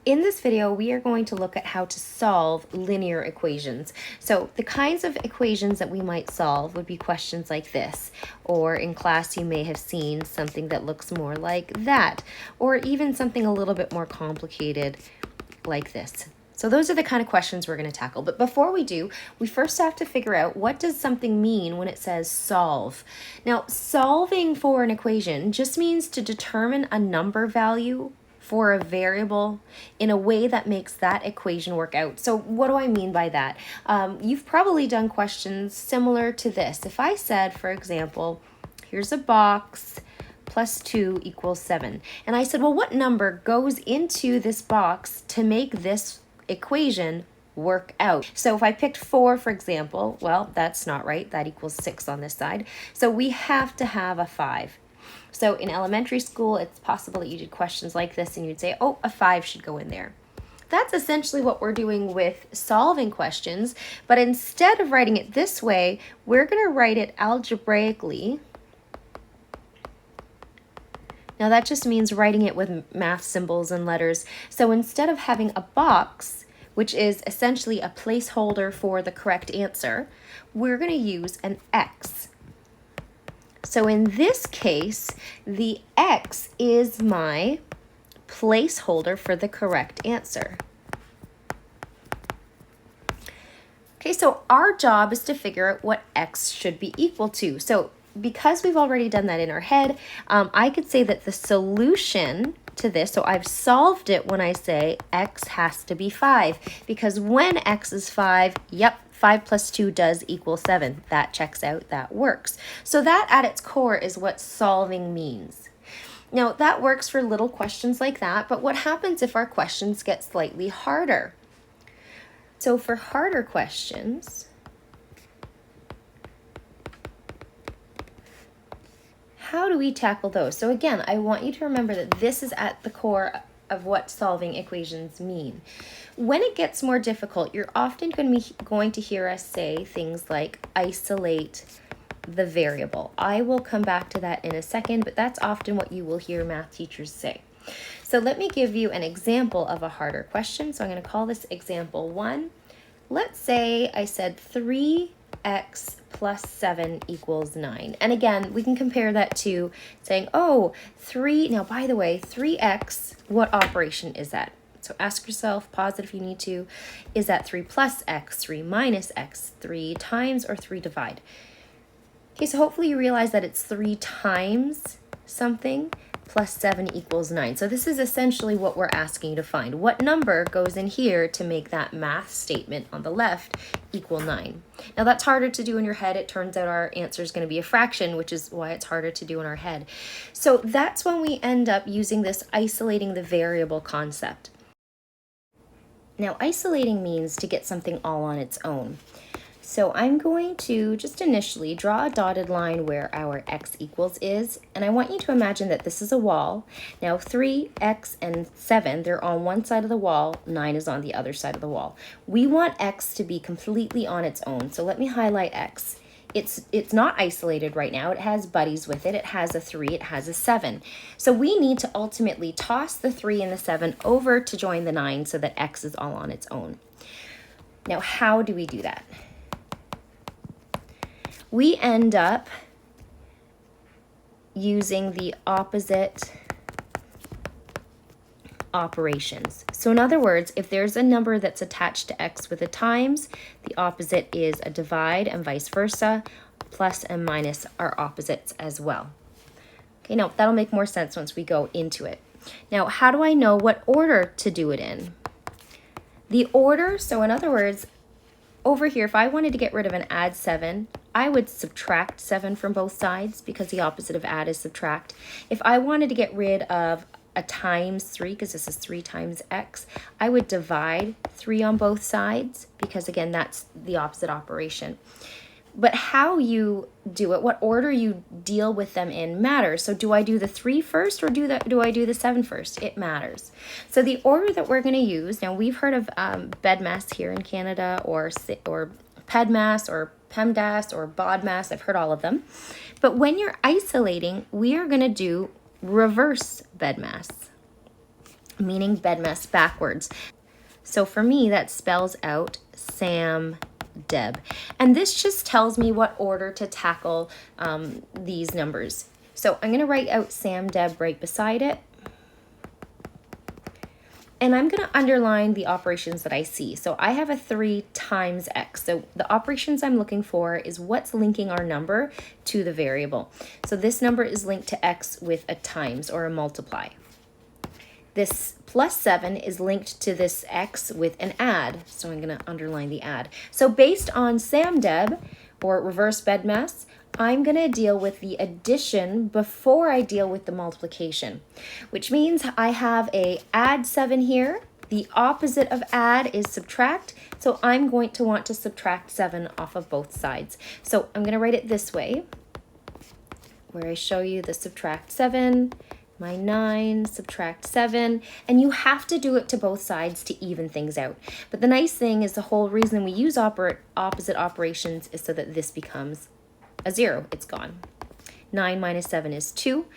In this video, we are going to look at how to solve linear equations. So the kinds of equations that we might solve would be questions like this, or in class you may have seen something that looks more like that, or even something a little bit more complicated like this. So those are the kind of questions we're going to tackle. But before we do, we first have to figure out what does something mean when it says solve. Now, solving for an equation just means to determine a number value for a variable in a way that makes that equation work out. So what do I mean by that? You've probably done questions similar to this. If I said, for example, here's a box, plus 2 equals 7. And I said, well, what number goes into this box to make this equation work out? So if I picked 4, for example, well, that's not right. That equals 6 on this side. So we have to have a 5. So in elementary school, it's possible that you did questions like this and you'd say, oh, a 5 should go in there. That's essentially what we're doing with solving questions, but instead of writing it this way, we're going to write it algebraically. Now that just means writing it with math symbols and letters. So instead of having a box, which is essentially a placeholder for the correct answer, we're going to use an X. So in this case, the X is my placeholder for the correct answer. Okay, so our job is to figure out what X should be equal to. So because we've already done that in our head, I could say that the solution to this, so I've solved it when I say X has to be 5, because when X is 5, yep, 5 plus 2 does equal 7. That checks out, that works. So that at its core is what solving means. Now that works for little questions like that, but what happens if our questions get slightly harder? So for harder questions, how do we tackle those? So again, I want you to remember that this is at the core of what solving equations mean. When it gets more difficult, you're often going to hear us say things like isolate the variable. I will come back to that in a second, but that's often what you will hear math teachers say. So let me give you an example of a harder question. So I'm going to call this example 1. Let's say I said 3x plus 7 equals 9. And again, we can compare that to saying, oh, 3, now by the way, 3x, what operation is that? So ask yourself, pause it if you need to, is that 3 plus x, 3 minus x, 3 times, or 3 divide? Okay, so hopefully you realize that it's 3 times something plus 7 equals 9. So this is essentially what we're asking you to find. What number goes in here to make that math statement on the left equal 9? Now that's harder to do in your head. It turns out our answer is going to be a fraction, which is why it's harder to do in our head. So that's when we end up using this isolating the variable concept. Now isolating means to get something all on its own. So I'm going to just initially draw a dotted line where our x equals is, and I want you to imagine that this is a wall. Now 3x and 7, they're on one side of the wall, 9 is on the other side of the wall. We want x to be completely on its own, so let me highlight x. It's not isolated right now, it has buddies with it, it has a 3, it has a 7. So we need to ultimately toss the 3 and the 7 over to join the 9 so that x is all on its own. Now how do we do that? We end up using the opposite operations. So in other words, if there's a number that's attached to x with a times, the opposite is a divide, and vice versa. Plus and minus are opposites as well. Okay, now that'll make more sense once we go into it. Now, how do I know what order to do it in? The order, so in other words, over here, if I wanted to get rid of an add 7, I would subtract 7 from both sides because the opposite of add is subtract. If I wanted to get rid of a times 3, because this is 3 times x, I would divide 3 on both sides because, again, that's the opposite operation. But how you do it, what order you deal with them in matters. So do I do the 3 first or do I do the 7 first? It matters. So the order that we're going to use, now we've heard of BEDMAS here in Canada, or PEDMAS or PEMDAS or BODMAS. I've heard all of them. But when you're isolating, we are going to do reverse BEDMAS. meaning bedmess backwards. So for me, that spells out Sam Deb. And this just tells me what order to tackle these numbers. So I'm going to write out Sam Deb right beside it. And I'm going to underline the operations that I see. So I have a 3 times x. So the operations I'm looking for is what's linking our number to the variable. So this number is linked to x with a times or a multiply. This plus 7 is linked to this x with an add. So I'm going to underline the add. So based on SamDeb, or reverse bedmass, I'm going to deal with the addition before I deal with the multiplication, which means I have a add 7 here. The opposite of add is subtract, so I'm going to want to subtract 7 off of both sides. So I'm going to write it this way, where I show you the subtract 7, my 9, subtract 7, and you have to do it to both sides to even things out. But the nice thing is the whole reason we use opposite operations is so that this becomes a 0. It's gone. 9 minus 7 is 2.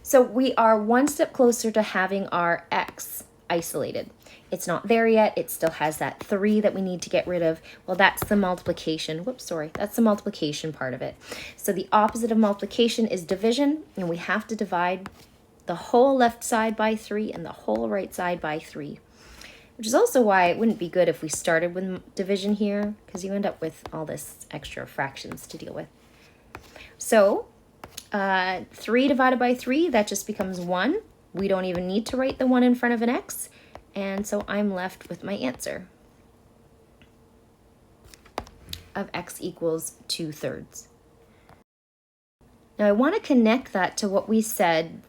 So we are one step closer to having our x isolated. It's not there yet. It still has that 3 that we need to get rid of. Well, that's the multiplication. Whoops, sorry. That's the multiplication part of it. So the opposite of multiplication is division, and we have to divide the whole left side by 3 and the whole right side by 3, which is also why it wouldn't be good if we started with division here, because you end up with all this extra fractions to deal with. So 3 divided by 3, that just becomes 1. We don't even need to write the 1 in front of an x, and so I'm left with my answer of x equals 2/3. Now I want to connect that to what we said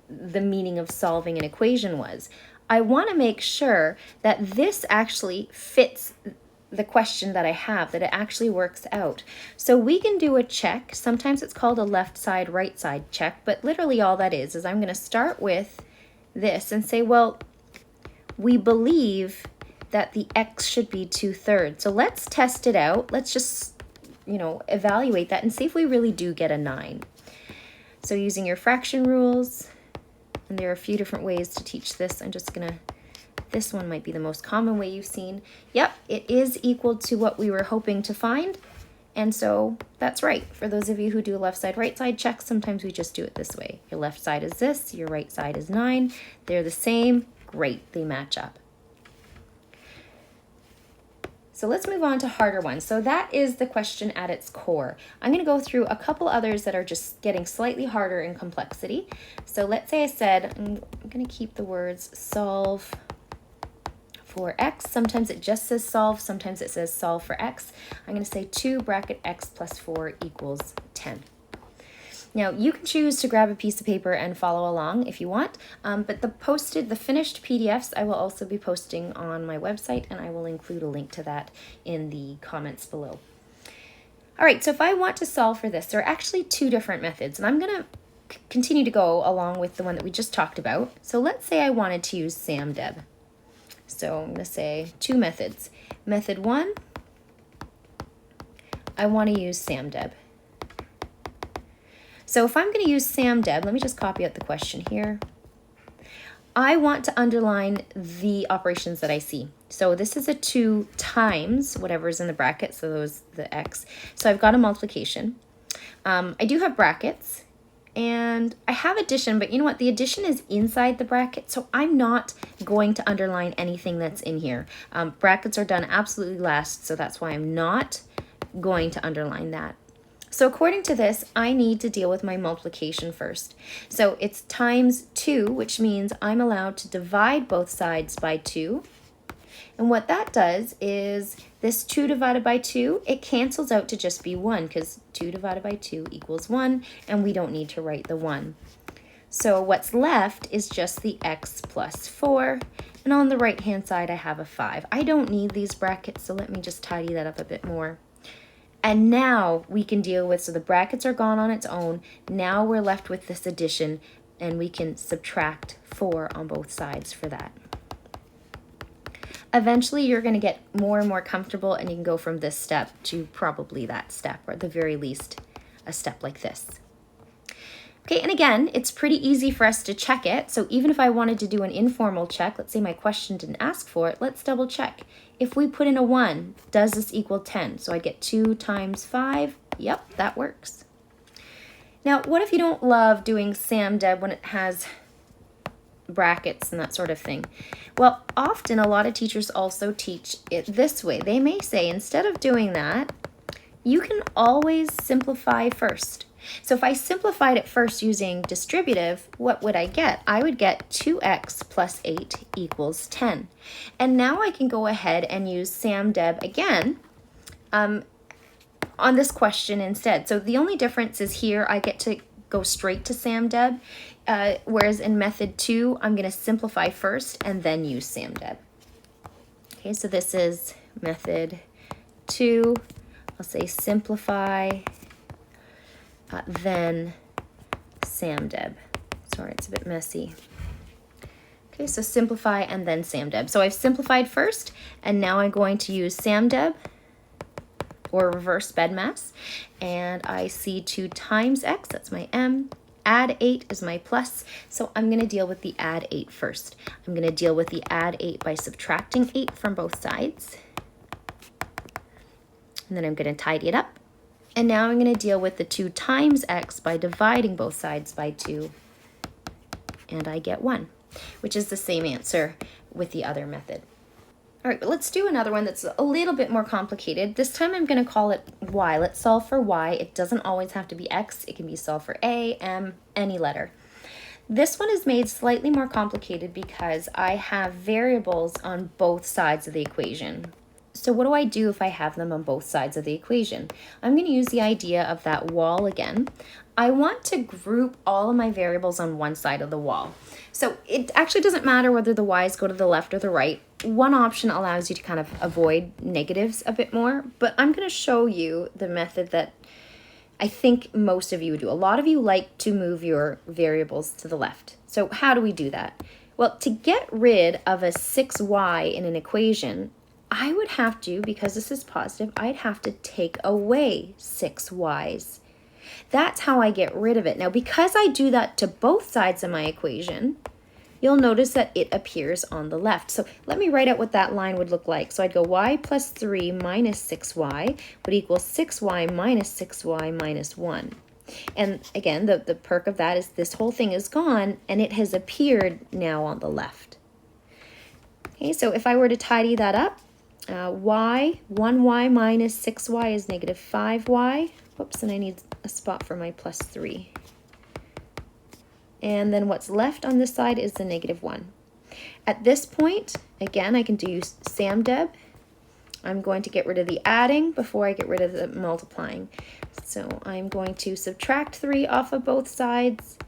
the meaning of solving an equation was. I want to make sure that this actually fits the question that I have, that it actually works out. So we can do a check. Sometimes it's called a left side, right side check, but literally all that is I'm going to start with this and say, well, we believe that the x should be 2/3. So let's test it out. Let's just, evaluate that and see if we really do get a 9. So using your fraction rules, and there are a few different ways to teach this. I'm just gonna, this one might be the most common way you've seen. Yep, it is equal to what we were hoping to find. And so that's right. For those of you who do left side, right side checks, sometimes we just do it this way. Your left side is this, your right side is 9. They're the same, great, they match up. So let's move on to harder ones. So that is the question at its core. I'm going to go through a couple others that are just getting slightly harder in complexity. So let's say I said, I'm going to keep the words solve for x. Sometimes it just says solve, sometimes it says solve for x. I'm going to say 2 bracket x plus 4 equals 10. Now, you can choose to grab a piece of paper and follow along if you want, but the finished PDFs I will also be posting on my website, and I will include a link to that in the comments below. All right, so if I want to solve for this, there are actually 2 different methods, and I'm going to continue to go along with the one that we just talked about. So let's say I wanted to use SamDeb. So I'm going to say 2 methods. Method 1, I want to use SamDeb. So if I'm going to use SamDeb, let me just copy out the question here. I want to underline the operations that I see. So this is a 2 times whatever's in the bracket, so those the x. So I've got a multiplication. I do have brackets, and I have addition, but you know what? The addition is inside the bracket, so I'm not going to underline anything that's in here. Brackets are done absolutely last, so that's why I'm not going to underline that. So according to this, I need to deal with my multiplication first. So it's times 2, which means I'm allowed to divide both sides by 2. And what that does is this 2 divided by 2, it cancels out to just be 1, because 2 divided by 2 equals 1, and we don't need to write the 1. So what's left is just the x plus 4, and on the right-hand side I have a 5. I don't need these brackets, so let me just tidy that up a bit more. And now we can deal with, so the brackets are gone on its own. Now we're left with this addition, and we can subtract 4 on both sides for that. Eventually, you're going to get more and more comfortable, and you can go from this step to probably that step, or at the very least, a step like this. Okay, and again, it's pretty easy for us to check it. So even if I wanted to do an informal check, let's say my question didn't ask for it, let's double check. If we put in a 1, does this equal 10? So I get 2 times 5. Yep, that works. Now, what if you don't love doing SAM/DEB when it has brackets and that sort of thing? Well, often a lot of teachers also teach it this way. They may say, instead of doing that, you can always simplify first. So if I simplified it first using distributive, what would I get? I would get 2x plus 8 equals 10. And now I can go ahead and use SAM/DEB again on this question instead. So the only difference is here I get to go straight to SAM/DEB, whereas in method 2, I'm going to simplify first and then use SAM/DEB. Okay, so this is method 2. I'll say simplify, then SAM/DEB. Sorry, it's a bit messy. Okay, so simplify and then SAM/DEB. So I've simplified first, and now I'm going to use SAM/DEB, or reverse BEDMAS, and I see 2 times x, that's my m, add 8 is my plus, so I'm going to deal with the add 8 first. I'm going to deal with the add 8 by subtracting 8 from both sides, and then I'm going to tidy it up. And now I'm going to deal with the 2 times x by dividing both sides by 2, and I get 1, which is the same answer with the other method. All right, but let's do another one that's a little bit more complicated. This time I'm going to call it y. Let's solve for y. It doesn't always have to be x. It can be solved for a, m, any letter. This one is made slightly more complicated because I have variables on both sides of the equation. So what do I do if I have them on both sides of the equation? I'm going to use the idea of that wall again. I want to group all of my variables on one side of the wall. So it actually doesn't matter whether the y's go to the left or the right. One option allows you to kind of avoid negatives a bit more, but I'm going to show you the method that I think most of you would do. A lot of you like to move your variables to the left. So how do we do that? Well, to get rid of a 6y in an equation, I would have to, because this is positive, I'd have to take away 6y's. That's how I get rid of it. Now, because I do that to both sides of my equation, you'll notice that it appears on the left. So let me write out what that line would look like. So I'd go y plus 3 minus 6y would equal 6y minus 6y minus 1. And again, the perk of that is this whole thing is gone, and it has appeared now on the left. Okay, so if I were to tidy that up, 1y minus 6y is negative 5y. Whoops, and I need a spot for my plus 3. And then what's left on this side is the negative 1. At this point, again, I can do SAM/DEB. I'm going to get rid of the adding before I get rid of the multiplying. So I'm going to subtract 3 off of both sides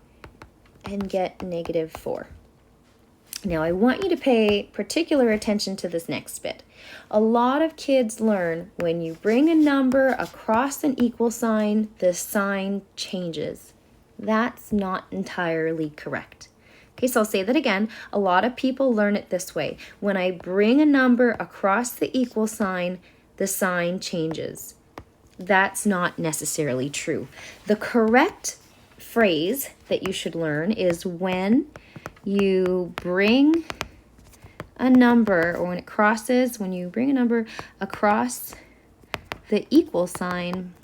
and get negative 4. Now I want you to pay particular attention to this next bit. A lot of kids learn when you bring a number across an equal sign, the sign changes. That's not entirely correct. Okay, so I'll say that again. A lot of people learn it this way. When I bring a number across the equal sign, the sign changes. That's not necessarily true. The correct phrase that you should learn is when you bring a number, or when you bring a number across the equal sign,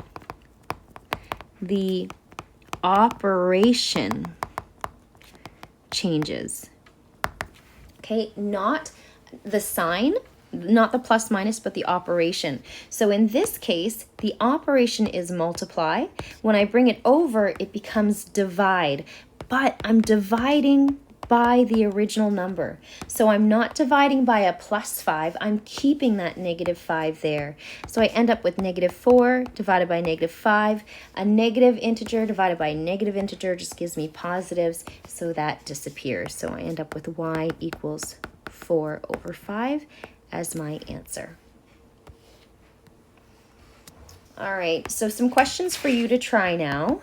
the operation changes. Okay, not the sign, not the plus minus, but the operation. So in this case, the operation is multiply. When I bring it over, it becomes divide, but I'm dividing by the original number. So I'm not dividing by a plus 5, I'm keeping that negative 5 there. So I end up with negative 4 divided by negative 5. A negative integer divided by a negative integer just gives me positives, so that disappears. So I end up with y equals 4 over 5 as my answer. All right, so some questions for you to try now.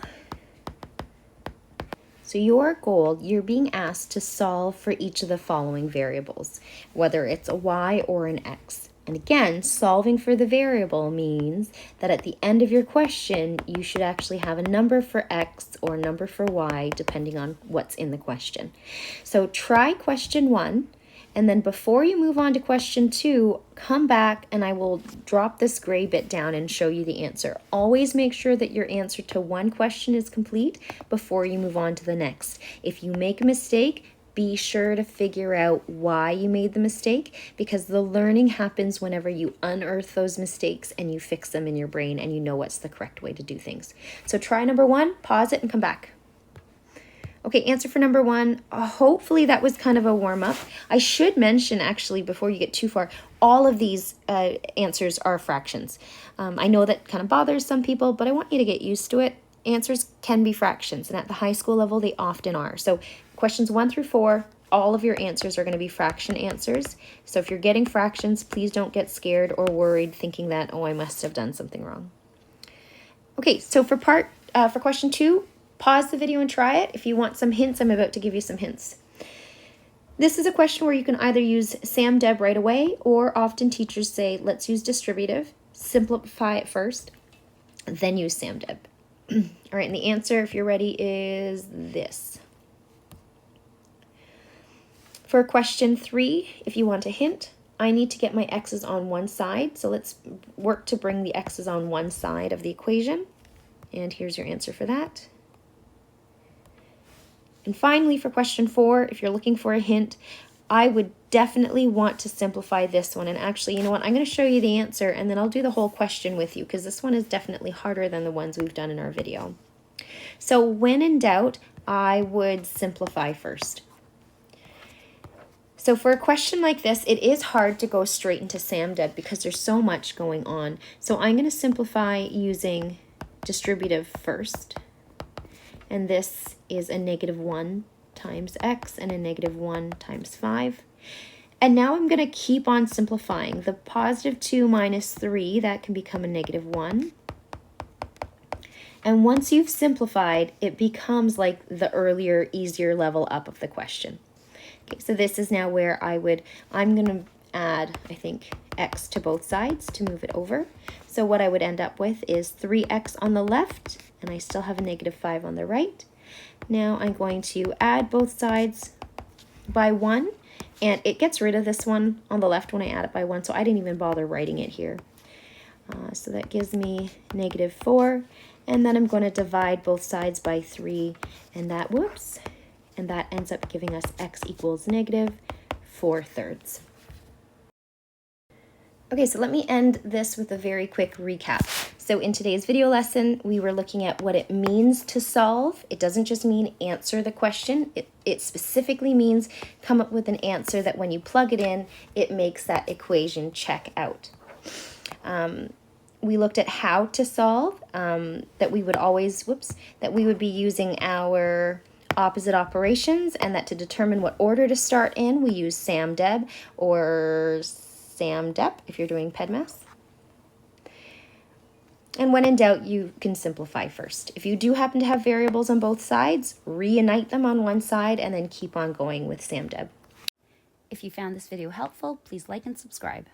So your goal, you're being asked to solve for each of the following variables, whether it's a y or an x. And again, solving for the variable means that at the end of your question, you should actually have a number for x or a number for y, depending on what's in the question. So try question 1, and then before you move on to question 2, come back and I will drop this gray bit down and show you the answer. Always make sure that your answer to one question is complete before you move on to the next. If you make a mistake, be sure to figure out why you made the mistake, because the learning happens whenever you unearth those mistakes and you fix them in your brain and you know what's the correct way to do things. So try number 1, pause it and come back. Okay, answer for number 1. Hopefully that was kind of a warm-up. I should mention, actually, before you get too far, all of these answers are fractions. I know that kind of bothers some people, but I want you to get used to it. Answers can be fractions, and at the high school level, they often are. So questions 1 through 4, all of your answers are going to be fraction answers. So if you're getting fractions, please don't get scared or worried thinking that, oh, I must have done something wrong. Okay, so for question 2, pause the video and try it. If you want some hints, I'm about to give you some hints. This is a question where you can either use SAM-DEB right away, or often teachers say, let's use distributive, simplify it first, then use SAM-DEB. All right, and the answer, if you're ready, is this. For question 3, if you want a hint, I need to get my x's on one side. So let's work to bring the x's on one side of the equation. And here's your answer for that. And finally, for question 4, if you're looking for a hint, I would definitely want to simplify this one. And actually, you know what? I'm going to show you the answer, and then I'll do the whole question with you, because this one is definitely harder than the ones we've done in our video. So when in doubt, I would simplify first. So for a question like this, it is hard to go straight into SAM-DEB because there's so much going on. So I'm going to simplify using distributive first. And this is a -1 times x and a -1 times 5. And now I'm going to keep on simplifying. The +2 minus 3, that can become a -1. And once you've simplified, it becomes like the earlier, easier level up of the question. Okay, so this is now where I'm going to add, I think, x to both sides to move it over. So what I would end up with is 3x on the left, and I still have a -5 on the right. Now I'm going to add both sides by 1, and it gets rid of this one on the left when I add it by 1, so I didn't even bother writing it here. So that gives me -4, and then I'm going to divide both sides by 3, and that, whoops, and that ends up giving us x equals -4/3. Okay, so let me end this with a very quick recap. So in today's video lesson, we were looking at what it means to solve. It doesn't just mean answer the question. It specifically means come up with an answer that when you plug it in, it makes that equation check out. We looked at how to solve, that we would be using our opposite operations, and that to determine what order to start in, we use SAM-DEB or SAM-DEP if you're doing PEDMAS. And when in doubt, you can simplify first. If you do happen to have variables on both sides, reunite them on one side and then keep on going with SAM-DEB. If you found this video helpful, please like and subscribe.